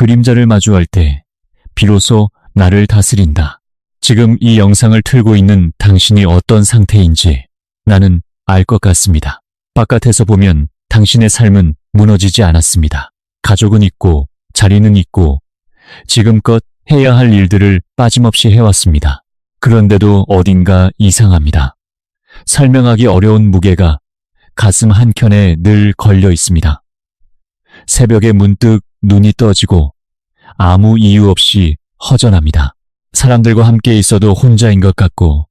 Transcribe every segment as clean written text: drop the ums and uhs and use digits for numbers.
그림자를 마주할 때 비로소 나를 다스린다. 지금 이 영상을 틀고 있는 당신이 어떤 상태인지 나는 알 것 같습니다. 바깥에서 보면 당신의 삶은 무너지지 않았습니다. 가족은 있고 자리는 있고 지금껏 해야 할 일들을 빠짐없이 해왔습니다. 그런데도 어딘가 이상합니다. 설명하기 어려운 무게가 가슴 한켠에 늘 걸려 있습니다. 새벽에 문득 눈이 떠지고 아무 이유 없이 허전합니다. 사람들과 함께 있어도 혼자인 것 같고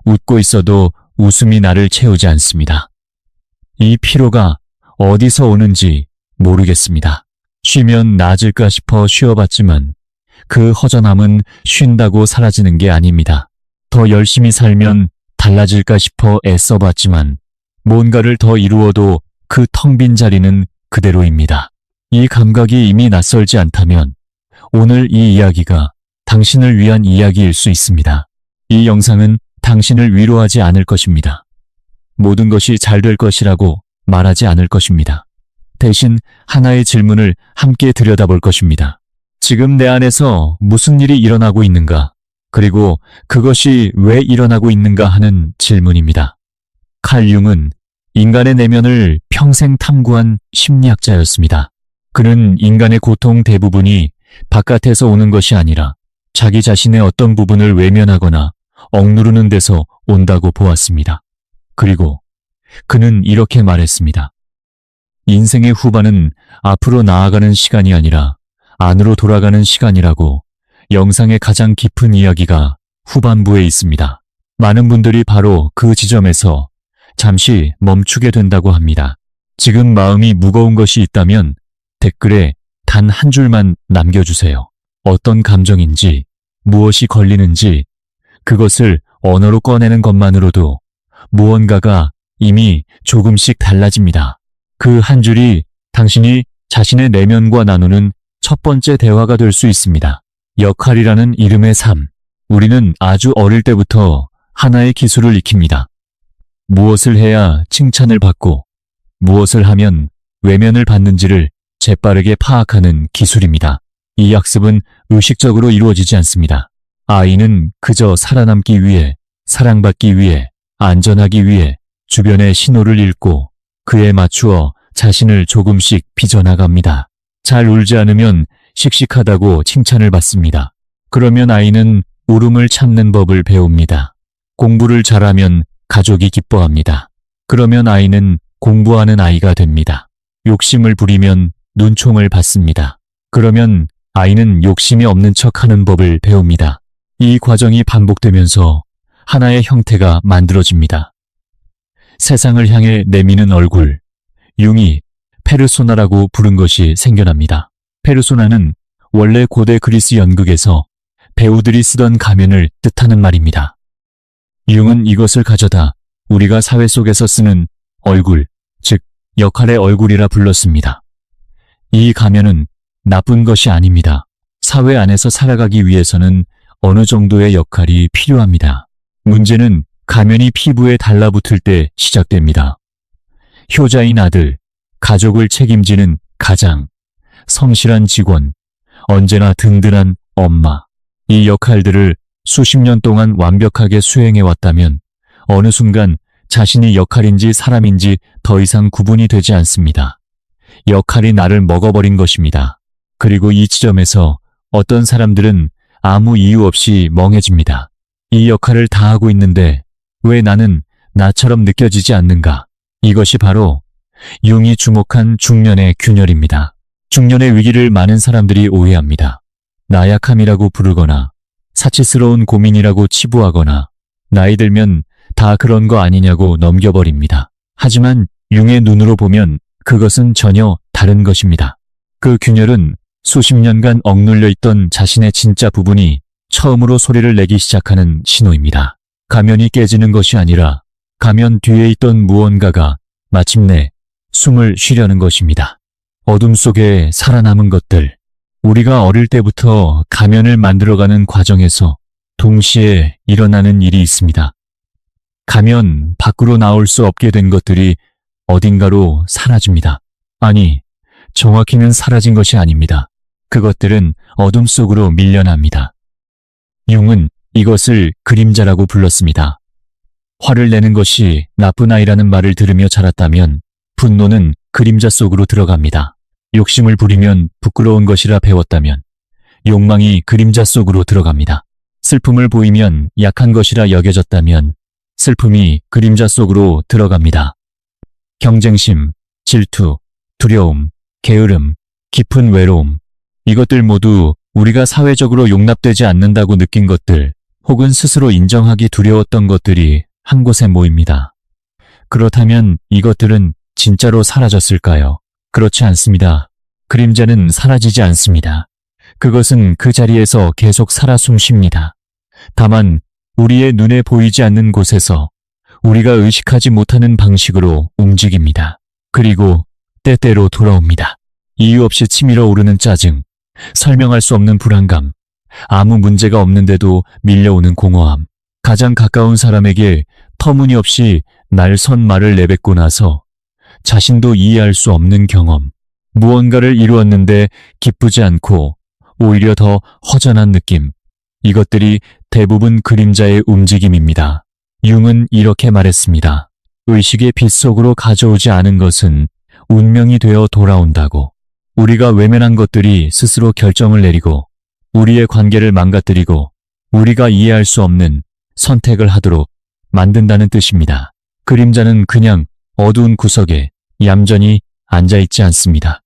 웃고 있어도 웃음이 나를 채우지 않습니다. 이 피로가 어디서 오는지 모르겠습니다. 쉬면 나아질까 싶어 쉬어봤지만 그 허전함은 쉰다고 사라지는 게 아닙니다. 더 열심히 살면 달라질까 싶어 애써봤지만 뭔가를 더 이루어도 그 텅 빈 자리는 그대로입니다. 이 감각이 이미 낯설지 않다면 오늘 이 이야기가 당신을 위한 이야기일 수 있습니다. 이 영상은 당신을 위로하지 않을 것입니다. 모든 것이 잘 될 것이라고 말하지 않을 것입니다. 대신 하나의 질문을 함께 들여다볼 것입니다. 지금 내 안에서 무슨 일이 일어나고 있는가? 그리고 그것이 왜 일어나고 있는가 하는 질문입니다. 칼 융은 인간의 내면을 평생 탐구한 심리학자였습니다. 그는 인간의 고통 대부분이 바깥에서 오는 것이 아니라 자기 자신의 어떤 부분을 외면하거나 억누르는 데서 온다고 보았습니다. 그리고 그는 이렇게 말했습니다. 인생의 후반은 앞으로 나아가는 시간이 아니라 안으로 돌아가는 시간이라고. 영상의 가장 깊은 이야기가 후반부에 있습니다. 많은 분들이 바로 그 지점에서 잠시 멈추게 된다고 합니다. 지금 마음이 무거운 것이 있다면 댓글에 단 한 줄만 남겨주세요. 어떤 감정인지, 무엇이 걸리는지, 그것을 언어로 꺼내는 것만으로도 무언가가 이미 조금씩 달라집니다. 그 한 줄이 당신이 자신의 내면과 나누는 첫 번째 대화가 될 수 있습니다. 역할이라는 이름의 삶. 우리는 아주 어릴 때부터 하나의 기술을 익힙니다. 무엇을 해야 칭찬을 받고 무엇을 하면 외면을 받는지를 재빠르게 파악하는 기술입니다. 이 학습은 의식적으로 이루어지지 않습니다. 아이는 그저 살아남기 위해, 사랑받기 위해, 안전하기 위해 주변의 신호를 읽고 그에 맞추어 자신을 조금씩 빚어나갑니다. 잘 울지 않으면 씩씩하다고 칭찬을 받습니다. 그러면 아이는 울음을 참는 법을 배웁니다. 공부를 잘하면 가족이 기뻐합니다. 그러면 아이는 공부하는 아이가 됩니다. 욕심을 부리면 눈총을 받습니다. 그러면 아이는 욕심이 없는 척하는 법을 배웁니다. 이 과정이 반복되면서 하나의 형태가 만들어집니다. 세상을 향해 내미는 얼굴, 융이 페르소나라고 부른 것이 생겨납니다. 페르소나는 원래 고대 그리스 연극에서 배우들이 쓰던 가면을 뜻하는 말입니다. 융은 이것을 가져다 우리가 사회 속에서 쓰는 얼굴, 즉 역할의 얼굴이라 불렀습니다. 이 가면은 나쁜 것이 아닙니다. 사회 안에서 살아가기 위해서는 어느 정도의 역할이 필요합니다. 문제는 가면이 피부에 달라붙을 때 시작됩니다. 효자인 아들, 가족을 책임지는 가장, 성실한 직원, 언제나 든든한 엄마. 이 역할들을 수십 년 동안 완벽하게 수행해왔다면 어느 순간 자신이 역할인지 사람인지 더 이상 구분이 되지 않습니다. 역할이 나를 먹어버린 것입니다. 그리고 이 지점에서 어떤 사람들은 아무 이유 없이 멍해집니다. 이 역할을 다 하고 있는데 왜 나는 나처럼 느껴지지 않는가? 이것이 바로 융이 주목한 중년의 균열입니다. 중년의 위기를 많은 사람들이 오해합니다. 나약함이라고 부르거나 사치스러운 고민이라고 치부하거나 나이 들면 다 그런 거 아니냐고 넘겨버립니다. 하지만 융의 눈으로 보면 그것은 전혀 다른 것입니다. 그 균열은 수십 년간 억눌려 있던 자신의 진짜 부분이 처음으로 소리를 내기 시작하는 신호입니다. 가면이 깨지는 것이 아니라 가면 뒤에 있던 무언가가 마침내 숨을 쉬려는 것입니다. 어둠 속에 살아남은 것들, 우리가 어릴 때부터 가면을 만들어가는 과정에서 동시에 일어나는 일이 있습니다. 가면 밖으로 나올 수 없게 된 것들이 어딘가로 사라집니다. 아니, 정확히는 사라진 것이 아닙니다. 그것들은 어둠 속으로 밀려납니다. 융은 이것을 그림자라고 불렀습니다. 화를 내는 것이 나쁜 아이라는 말을 들으며 자랐다면 분노는 그림자 속으로 들어갑니다. 욕심을 부리면 부끄러운 것이라 배웠다면 욕망이 그림자 속으로 들어갑니다. 슬픔을 보이면 약한 것이라 여겨졌다면 슬픔이 그림자 속으로 들어갑니다. 경쟁심, 질투, 두려움, 게으름, 깊은 외로움, 이것들 모두 우리가 사회적으로 용납되지 않는다고 느낀 것들, 혹은 스스로 인정하기 두려웠던 것들이 한 곳에 모입니다. 그렇다면 이것들은 진짜로 사라졌을까요? 그렇지 않습니다. 그림자는 사라지지 않습니다. 그것은 그 자리에서 계속 살아 숨쉽니다. 다만 우리의 눈에 보이지 않는 곳에서 우리가 의식하지 못하는 방식으로 움직입니다. 그리고 때때로 돌아옵니다. 이유 없이 치밀어 오르는 짜증, 설명할 수 없는 불안감, 아무 문제가 없는데도 밀려오는 공허함, 가장 가까운 사람에게 터무니없이 날선 말을 내뱉고 나서 자신도 이해할 수 없는 경험, 무언가를 이루었는데 기쁘지 않고 오히려 더 허전한 느낌, 이것들이 대부분 그림자의 움직임입니다. 융은 이렇게 말했습니다. 의식의 빛 속으로 가져오지 않은 것은 운명이 되어 돌아온다고. 우리가 외면한 것들이 스스로 결정을 내리고 우리의 관계를 망가뜨리고 우리가 이해할 수 없는 선택을 하도록 만든다는 뜻입니다. 그림자는 그냥 어두운 구석에 얌전히 앉아있지 않습니다.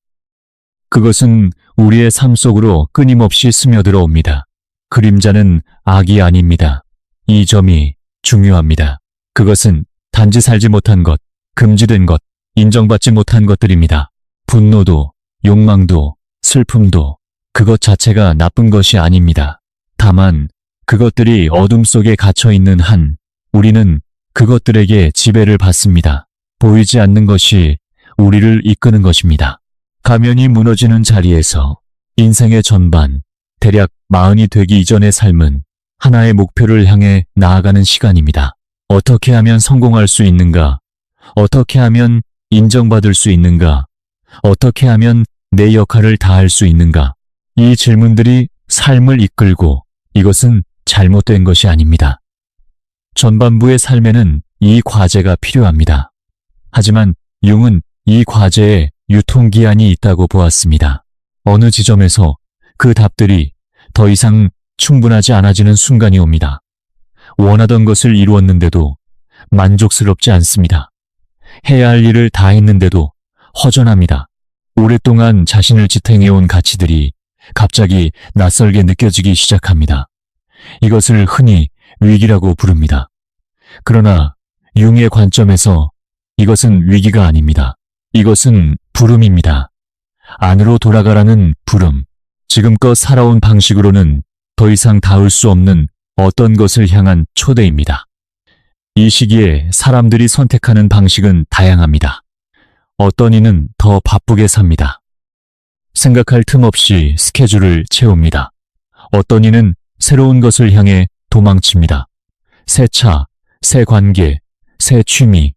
그것은 우리의 삶 속으로 끊임없이 스며들어 옵니다. 그림자는 악이 아닙니다. 이 점이 중요합니다. 그것은 단지 살지 못한 것, 금지된 것, 인정받지 못한 것들입니다. 분노도, 욕망도, 슬픔도 그것 자체가 나쁜 것이 아닙니다. 다만 그것들이 어둠 속에 갇혀 있는 한 우리는 그것들에게 지배를 받습니다. 보이지 않는 것이 우리를 이끄는 것입니다. 가면이 무너지는 자리에서 인생의 전반, 대략 40이 되기 이전의 삶은 하나의 목표를 향해 나아가는 시간입니다. 어떻게 하면 성공할 수 있는가? 어떻게 하면 인정받을 수 있는가? 어떻게 하면 내 역할을 다할 수 있는가? 이 질문들이 삶을 이끌고 이것은 잘못된 것이 아닙니다. 전반부의 삶에는 이 과제가 필요합니다. 하지만 융은 이 과제에 유통기한이 있다고 보았습니다. 어느 지점에서 그 답들이 더 이상 충분하지 않아지는 순간이 옵니다. 원하던 것을 이루었는데도 만족스럽지 않습니다. 해야 할 일을 다 했는데도 허전합니다. 오랫동안 자신을 지탱해온 가치들이 갑자기 낯설게 느껴지기 시작합니다. 이것을 흔히 위기라고 부릅니다. 그러나 융의 관점에서 이것은 위기가 아닙니다. 이것은 부름입니다. 안으로 돌아가라는 부름. 지금껏 살아온 방식으로는 더 이상 닿을 수 없는 어떤 것을 향한 초대입니다. 이 시기에 사람들이 선택하는 방식은 다양합니다. 어떤 이는 더 바쁘게 삽니다. 생각할 틈 없이 스케줄을 채웁니다. 어떤 이는 새로운 것을 향해 도망칩니다. 새 차, 새 관계, 새 취미.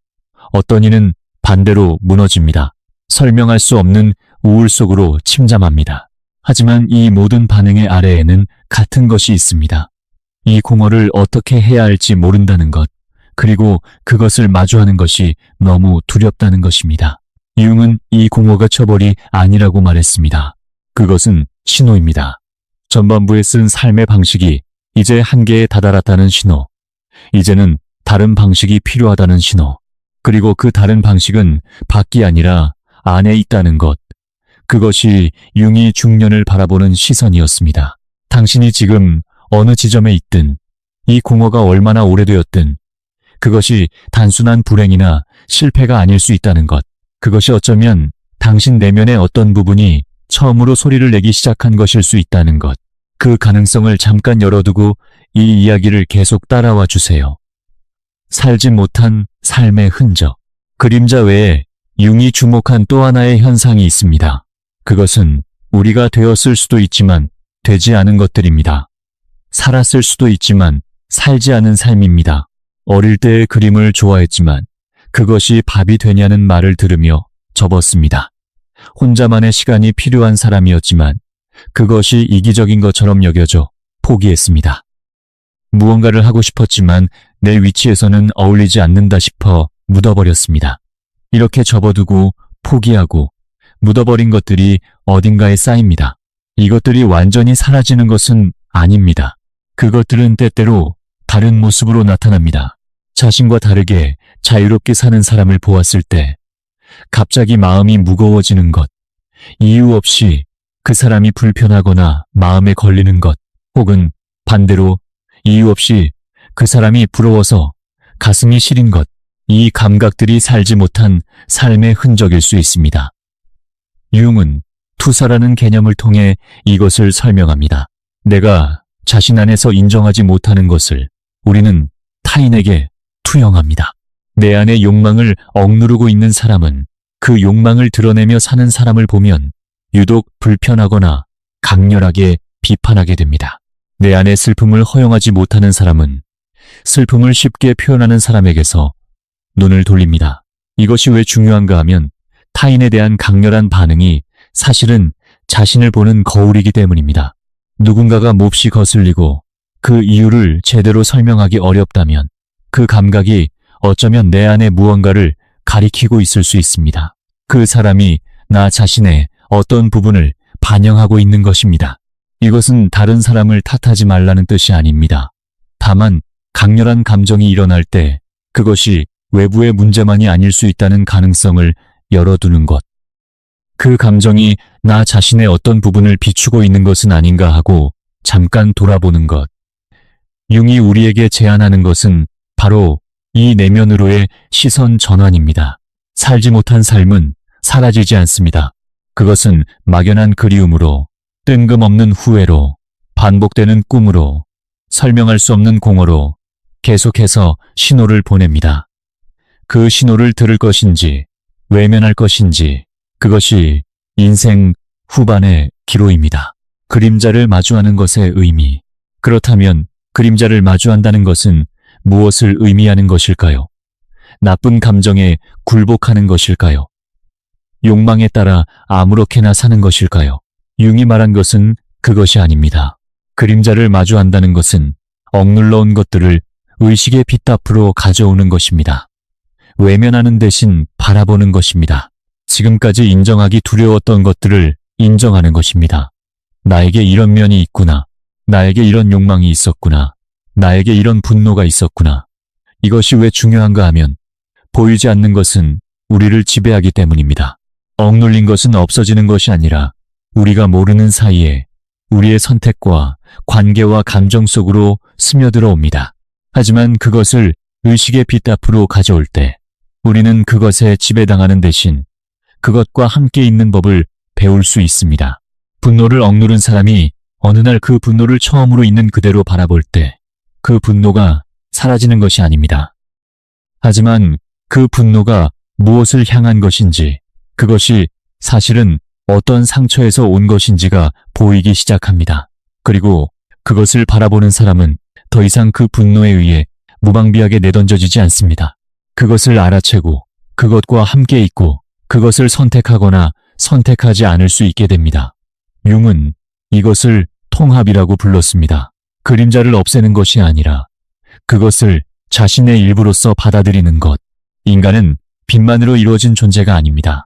어떤 이는 반대로 무너집니다. 설명할 수 없는 우울 속으로 침잠합니다. 하지만 이 모든 반응의 아래에는 같은 것이 있습니다. 이 공허를 어떻게 해야 할지 모른다는 것, 그리고 그것을 마주하는 것이 너무 두렵다는 것입니다. 융은 이 공허가 처벌이 아니라고 말했습니다. 그것은 신호입니다. 전반부에 쓴 삶의 방식이 이제 한계에 다다랐다는 신호, 이제는 다른 방식이 필요하다는 신호, 그리고 그 다른 방식은 밖이 아니라 안에 있다는 것, 그것이 융이 중년을 바라보는 시선이었습니다. 당신이 지금 어느 지점에 있든, 이 공허가 얼마나 오래되었든, 그것이 단순한 불행이나 실패가 아닐 수 있다는 것, 그것이 어쩌면 당신 내면의 어떤 부분이 처음으로 소리를 내기 시작한 것일 수 있다는 것, 그 가능성을 잠깐 열어두고 이 이야기를 계속 따라와 주세요. 살지 못한 삶의 흔적. 그림자 외에 융이 주목한 또 하나의 현상이 있습니다. 그것은 우리가 되었을 수도 있지만 되지 않은 것들입니다. 살았을 수도 있지만 살지 않은 삶입니다. 어릴 때의 그림을 좋아했지만 그것이 밥이 되냐는 말을 들으며 접었습니다. 혼자만의 시간이 필요한 사람이었지만 그것이 이기적인 것처럼 여겨져 포기했습니다. 무언가를 하고 싶었지만 내 위치에서는 어울리지 않는다 싶어 묻어버렸습니다. 이렇게 접어두고 포기하고 묻어버린 것들이 어딘가에 쌓입니다. 이것들이 완전히 사라지는 것은 아닙니다. 그것들은 때때로 다른 모습으로 나타납니다. 자신과 다르게 자유롭게 사는 사람을 보았을 때 갑자기 마음이 무거워지는 것, 이유 없이 그 사람이 불편하거나 마음에 걸리는 것, 혹은 반대로 이유 없이 그 사람이 부러워서 가슴이 시린 것, 이 감각들이 살지 못한 삶의 흔적일 수 있습니다. 융은 투사라는 개념을 통해 이것을 설명합니다. 내가 자신 안에서 인정하지 못하는 것을 우리는 타인에게 투영합니다. 내 안의 욕망을 억누르고 있는 사람은 그 욕망을 드러내며 사는 사람을 보면 유독 불편하거나 강렬하게 비판하게 됩니다. 내 안의 슬픔을 허용하지 못하는 사람은 슬픔을 쉽게 표현하는 사람에게서 눈을 돌립니다. 이것이 왜 중요한가 하면 타인에 대한 강렬한 반응이 사실은 자신을 보는 거울이기 때문입니다. 누군가가 몹시 거슬리고 그 이유를 제대로 설명하기 어렵다면 그 감각이 어쩌면 내 안에 무언가를 가리키고 있을 수 있습니다. 그 사람이 나 자신의 어떤 부분을 반영하고 있는 것입니다. 이것은 다른 사람을 탓하지 말라는 뜻이 아닙니다. 다만 강렬한 감정이 일어날 때 그것이 외부의 문제만이 아닐 수 있다는 가능성을 열어두는 것. 그 감정이 나 자신의 어떤 부분을 비추고 있는 것은 아닌가 하고 잠깐 돌아보는 것. 융이 우리에게 제안하는 것은 바로 이 내면으로의 시선 전환입니다. 살지 못한 삶은 사라지지 않습니다. 그것은 막연한 그리움으로, 뜬금없는 후회로, 반복되는 꿈으로, 설명할 수 없는 공허로 계속해서 신호를 보냅니다. 그 신호를 들을 것인지, 외면할 것인지, 그것이 인생 후반의 기로입니다. 그림자를 마주하는 것의 의미. 그렇다면 그림자를 마주한다는 것은 무엇을 의미하는 것일까요? 나쁜 감정에 굴복하는 것일까요? 욕망에 따라 아무렇게나 사는 것일까요? 융이 말한 것은 그것이 아닙니다. 그림자를 마주한다는 것은 억눌러온 것들을 의식의 빛 앞으로 가져오는 것입니다. 외면하는 대신 바라보는 것입니다. 지금까지 인정하기 두려웠던 것들을 인정하는 것입니다. 나에게 이런 면이 있구나. 나에게 이런 욕망이 있었구나. 나에게 이런 분노가 있었구나. 이것이 왜 중요한가 하면 보이지 않는 것은 우리를 지배하기 때문입니다. 억눌린 것은 없어지는 것이 아니라 우리가 모르는 사이에 우리의 선택과 관계와 감정 속으로 스며들어 옵니다. 하지만 그것을 의식의 빛 앞으로 가져올 때 우리는 그것에 지배당하는 대신 그것과 함께 있는 법을 배울 수 있습니다. 분노를 억누른 사람이 어느 날 그 분노를 처음으로 있는 그대로 바라볼 때 그 분노가 사라지는 것이 아닙니다. 하지만 그 분노가 무엇을 향한 것인지, 그것이 사실은 어떤 상처에서 온 것인지가 보이기 시작합니다. 그리고 그것을 바라보는 사람은 더 이상 그 분노에 의해 무방비하게 내던져지지 않습니다. 그것을 알아채고 그것과 함께 있고 그것을 선택하거나 선택하지 않을 수 있게 됩니다. 융은 이것을 통합이라고 불렀습니다. 그림자를 없애는 것이 아니라 그것을 자신의 일부로서 받아들이는 것. 인간은 빛만으로 이루어진 존재가 아닙니다.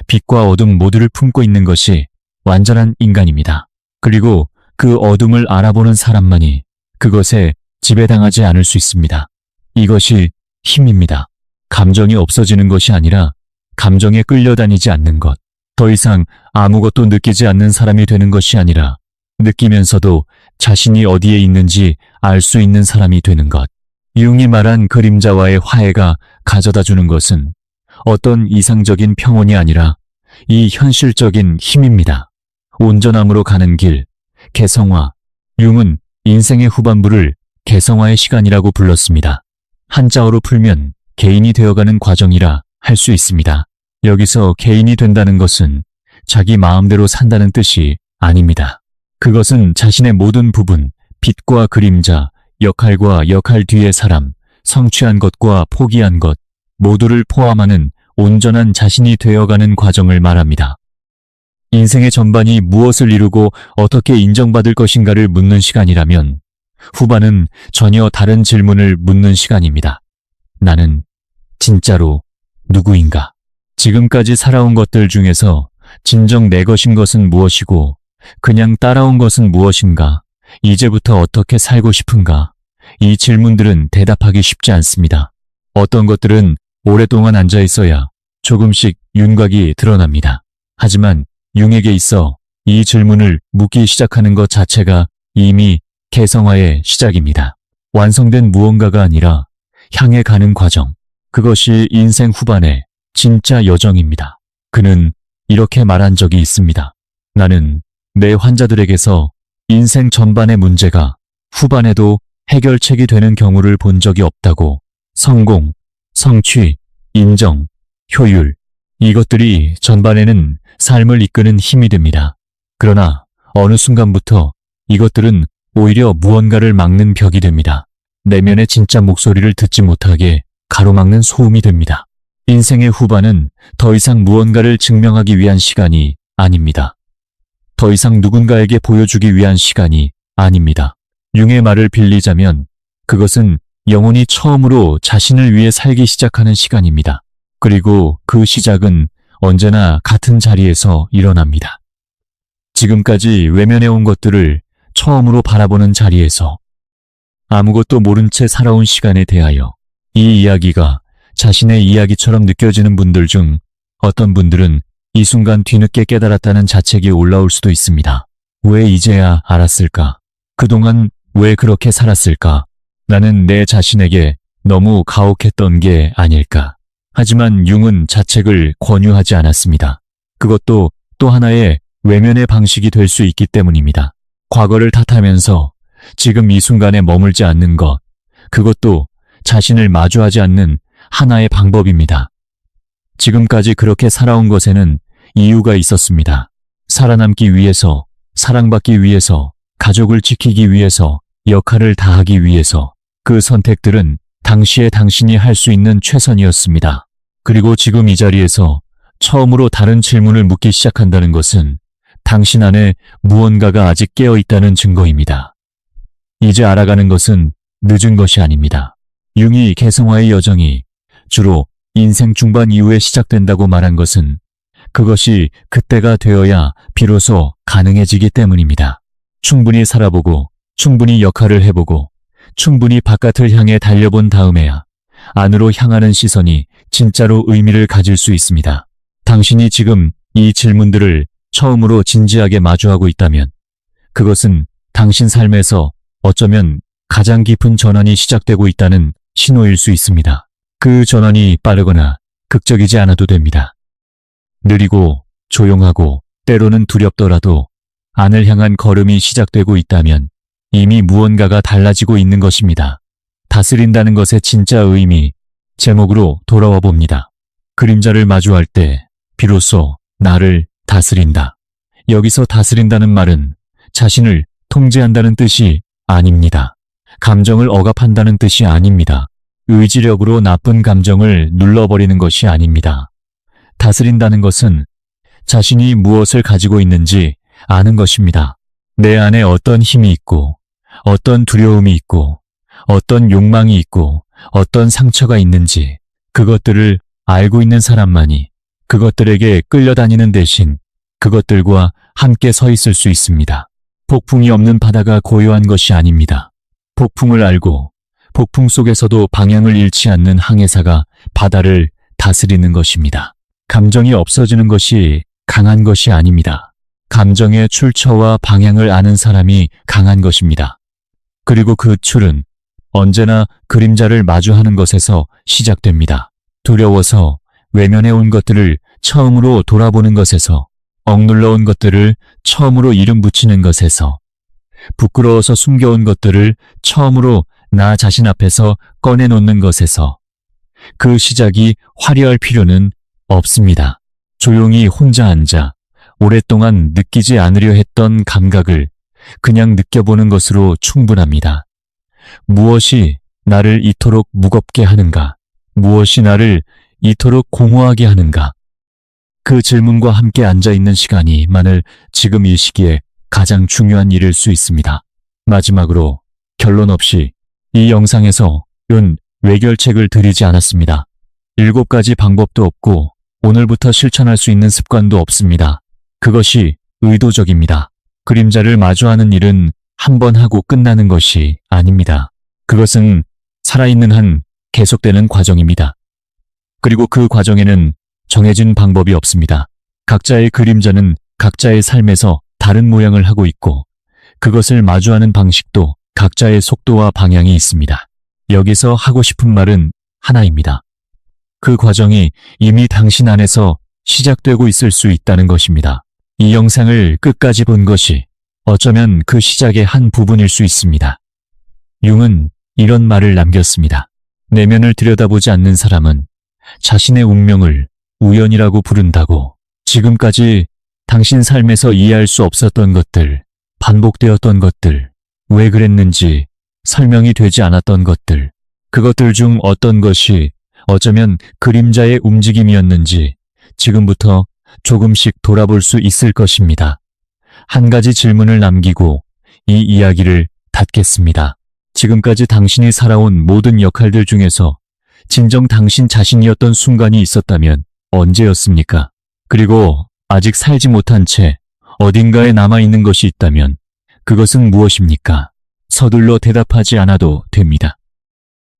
빛과 어둠 모두를 품고 있는 것이 완전한 인간입니다. 그리고 그 어둠을 알아보는 사람만이 그것에 지배당하지 않을 수 있습니다. 이것이 힘입니다. 감정이 없어지는 것이 아니라 감정에 끌려다니지 않는 것. 더 이상 아무것도 느끼지 않는 사람이 되는 것이 아니라 느끼면서도 자신이 어디에 있는지 알 수 있는 사람이 되는 것. 융이 말한 그림자와의 화해가 가져다주는 것은 어떤 이상적인 평온이 아니라 이 현실적인 힘입니다. 온전함으로 가는 길, 개성화. 융은 인생의 후반부를 개성화의 시간이라고 불렀습니다. 한자어로 풀면 개인이 되어가는 과정이라 할 수 있습니다. 여기서 개인이 된다는 것은 자기 마음대로 산다는 뜻이 아닙니다. 그것은 자신의 모든 부분, 빛과 그림자, 역할과 역할 뒤의 사람, 성취한 것과 포기한 것 모두를 포함하는 온전한 자신이 되어가는 과정을 말합니다. 인생의 전반이 무엇을 이루고 어떻게 인정받을 것인가를 묻는 시간이라면 후반은 전혀 다른 질문을 묻는 시간입니다. 나는 진짜로 누구인가? 지금까지 살아온 것들 중에서 진정 내 것인 것은 무엇이고 그냥 따라온 것은 무엇인가? 이제부터 어떻게 살고 싶은가? 이 질문들은 대답하기 쉽지 않습니다. 어떤 것들은 오랫동안 앉아 있어야 조금씩 윤곽이 드러납니다. 하지만 융에게 있어 이 질문을 묻기 시작하는 것 자체가 이미 개성화의 시작입니다. 완성된 무언가가 아니라 향해 가는 과정. 그것이 인생 후반의 진짜 여정입니다. 그는 이렇게 말한 적이 있습니다. 나는 내 환자들에게서 인생 전반의 문제가 후반에도 해결책이 되는 경우를 본 적이 없다고. 성공, 성취, 인정, 효율. 이것들이 전반에는 삶을 이끄는 힘이 됩니다. 그러나 어느 순간부터 이것들은 오히려 무언가를 막는 벽이 됩니다. 내면의 진짜 목소리를 듣지 못하게 가로막는 소음이 됩니다. 인생의 후반은 더 이상 무언가를 증명하기 위한 시간이 아닙니다. 더 이상 누군가에게 보여주기 위한 시간이 아닙니다. 융의 말을 빌리자면 그것은 영혼이 처음으로 자신을 위해 살기 시작하는 시간입니다. 그리고 그 시작은 언제나 같은 자리에서 일어납니다. 지금까지 외면해온 것들을 처음으로 바라보는 자리에서 아무것도 모른 채 살아온 시간에 대하여 이 이야기가 자신의 이야기처럼 느껴지는 분들 중 어떤 분들은 이 순간 뒤늦게 깨달았다는 자책이 올라올 수도 있습니다. 왜 이제야 알았을까? 그동안 왜 그렇게 살았을까? 나는 내 자신에게 너무 가혹했던 게 아닐까? 하지만 융은 자책을 권유하지 않았습니다. 그것도 또 하나의 외면의 방식이 될 수 있기 때문입니다. 과거를 탓하면서 지금 이 순간에 머물지 않는 것, 그것도 자신을 마주하지 않는 하나의 방법입니다. 지금까지 그렇게 살아온 것에는 이유가 있었습니다. 살아남기 위해서, 사랑받기 위해서, 가족을 지키기 위해서, 역할을 다하기 위해서. 그 선택들은 당시에 당신이 할 수 있는 최선이었습니다. 그리고 지금 이 자리에서 처음으로 다른 질문을 묻기 시작한다는 것은 당신 안에 무언가가 아직 깨어 있다는 증거입니다. 이제 알아가는 것은 늦은 것이 아닙니다. 융이 개성화의 여정이 주로 인생 중반 이후에 시작된다고 말한 것은 그것이 그때가 되어야 비로소 가능해지기 때문입니다. 충분히 살아보고, 충분히 역할을 해보고, 충분히 바깥을 향해 달려본 다음에야 안으로 향하는 시선이 진짜로 의미를 가질 수 있습니다. 당신이 지금 이 질문들을 처음으로 진지하게 마주하고 있다면 그것은 당신 삶에서 어쩌면 가장 깊은 전환이 시작되고 있다는 신호일 수 있습니다. 그 전환이 빠르거나 극적이지 않아도 됩니다. 느리고 조용하고 때로는 두렵더라도 안을 향한 걸음이 시작되고 있다면 이미 무언가가 달라지고 있는 것입니다. 다스린다는 것의 진짜 의미, 제목으로 돌아와 봅니다. 그림자를 마주할 때 비로소 나를 다스린다. 여기서 다스린다는 말은 자신을 통제한다는 뜻이 아닙니다. 감정을 억압한다는 뜻이 아닙니다. 의지력으로 나쁜 감정을 눌러버리는 것이 아닙니다. 다스린다는 것은 자신이 무엇을 가지고 있는지 아는 것입니다. 내 안에 어떤 힘이 있고, 어떤 두려움이 있고, 어떤 욕망이 있고, 어떤 상처가 있는지 그것들을 알고 있는 사람만이 그것들에게 끌려다니는 대신 그것들과 함께 서 있을 수 있습니다. 폭풍이 없는 바다가 고요한 것이 아닙니다. 폭풍을 알고 폭풍 속에서도 방향을 잃지 않는 항해사가 바다를 다스리는 것입니다. 감정이 없어지는 것이 강한 것이 아닙니다. 감정의 출처와 방향을 아는 사람이 강한 것입니다. 그리고 그 출은 언제나 그림자를 마주하는 것에서 시작됩니다. 두려워서 외면해 온 것들을 처음으로 돌아보는 것에서, 억눌러 온 것들을 처음으로 이름 붙이는 것에서, 부끄러워서 숨겨온 것들을 처음으로 나 자신 앞에서 꺼내놓는 것에서, 그 시작이 화려할 필요는 없습니다. 조용히 혼자 앉아 오랫동안 느끼지 않으려 했던 감각을 그냥 느껴보는 것으로 충분합니다. 무엇이 나를 이토록 무겁게 하는가? 무엇이 나를 이토록 공허하게 하는가? 그 질문과 함께 앉아있는 시간이 만일 지금 이 시기에 가장 중요한 일일 수 있습니다. 마지막으로 결론 없이 이 영상에서 외결책을 드리지 않았습니다. 7가지 방법도 없고 오늘부터 실천할 수 있는 습관도 없습니다. 그것이 의도적입니다. 그림자를 마주하는 일은 한 번 하고 끝나는 것이 아닙니다. 그것은 살아있는 한 계속되는 과정입니다. 그리고 그 과정에는 정해진 방법이 없습니다. 각자의 그림자는 각자의 삶에서 다른 모양을 하고 있고 그것을 마주하는 방식도 각자의 속도와 방향이 있습니다. 여기서 하고 싶은 말은 하나입니다. 그 과정이 이미 당신 안에서 시작되고 있을 수 있다는 것입니다. 이 영상을 끝까지 본 것이 어쩌면 그 시작의 한 부분일 수 있습니다. 융은 이런 말을 남겼습니다. 내면을 들여다보지 않는 사람은 자신의 운명을 우연이라고 부른다고. 지금까지 당신 삶에서 이해할 수 없었던 것들, 반복되었던 것들, 왜 그랬는지 설명이 되지 않았던 것들, 그것들 중 어떤 것이 어쩌면 그림자의 움직임이었는지 지금부터 조금씩 돌아볼 수 있을 것입니다. 한 가지 질문을 남기고 이 이야기를 닫겠습니다. 지금까지 당신이 살아온 모든 역할들 중에서 진정 당신 자신이었던 순간이 있었다면 언제였습니까? 그리고 아직 살지 못한 채 어딘가에 남아있는 것이 있다면 그것은 무엇입니까? 서둘러 대답하지 않아도 됩니다.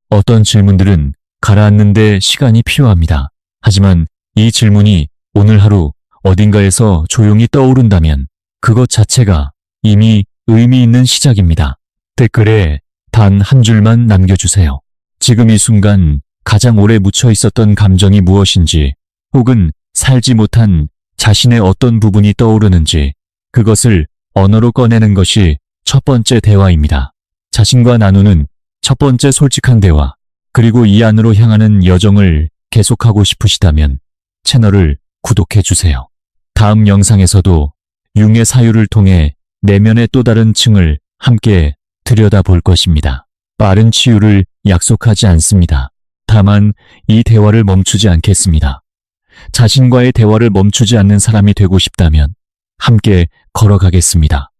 어떤 질문들은 가라앉는데 시간이 필요합니다. 하지만 이 질문이 오늘 하루 어딘가에서 조용히 떠오른다면 그것 자체가 이미 의미 있는 시작입니다. 댓글에 단 한 줄만 남겨주세요. 지금 이 순간 가장 오래 묻혀 있었던 감정이 무엇인지, 혹은 살지 못한 자신의 어떤 부분이 떠오르는지 그것을 언어로 꺼내는 것이 첫 번째 대화입니다. 자신과 나누는 첫 번째 솔직한 대화, 그리고 이 안으로 향하는 여정을 계속하고 싶으시다면 채널을 구독해주세요. 다음 영상에서도 융의 사유를 통해 내면의 또 다른 층을 함께 들여다볼 것입니다. 빠른 치유를 약속하지 않습니다. 다만 이 대화를 멈추지 않겠습니다. 자신과의 대화를 멈추지 않는 사람이 되고 싶다면 함께 걸어가겠습니다.